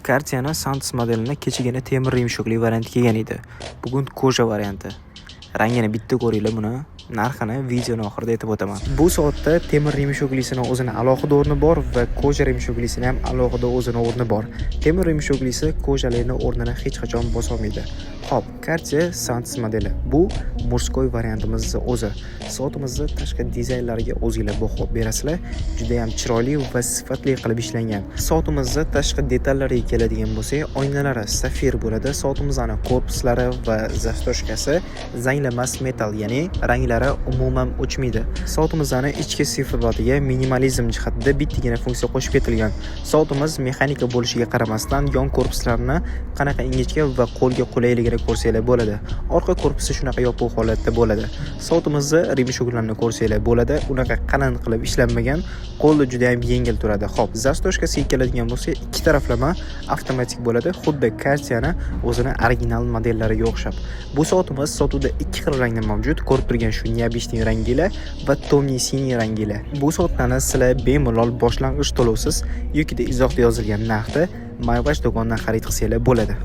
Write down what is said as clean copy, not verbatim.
Cartier'ning Santos modelini kechagina temir rimshokli varianti kelgan edi. Bugun koja varianti. Rangini bitta ko'ringlar buni. Narxini videoning oxirida aytib o'taman. Bu soatda temir rimshoklisini o'zini alohida o'rni bor va koja rimshoklisini ham alohida o'zini o'rni bor. Temir rimshoklisi kojalarning o'rnini hech qachon bosa olmaydi. Xo'p, Cartier Santos modeli. Bu murskoy variantimizning o'zi. Soatimizni tashqi dizaynlariga o'zingizlar baho berasizlar. Juda ham chiroyli va sifatli qilib ishlangan. Soatimizni tashqi detallariga keladigan bo'lsak, oynalari safir bo'ladi. Soatimizning korpuslari va zastoshkasi zanglamas metal, ya'ni ranglari umuman o'chmaydi. Soatimizning ichki sifatlariga minimalizm jihatida bittagina funksiya qo'shib ketilgan. Soatimiz mexanika bo'lishiga qaramasdan yon korpuslarini qanaqa ingichka va qo'lga qulayligini ko'rsanglar bo'ladi. Orqa korpusi shunaqa yopiq holatda bo'ladi. Soatimizni rimshoklarini ko'rsanglar bo'ladi. Unaqa qalin qilib ishlanmagan, qo'lda juda ham yengil turadi. Xo'p, zastoshkasiga keladigan bo'lsa, ikki taraflama avtomatik bo'ladi, xuddi Cartier'ning o'zini original modellariga o'xshab. Bu soatimiz sotuvda ikki xil rangda mavjud. Ko'rib turgan shu neobishniy rangilar va tomniy rangilar. Bu soatlarni sizlar bemalol boshlang'ich to'lovsiz yoki izohda yozilgan narxda Mayvash do'konidan xarid qilsanglar bo'ladi.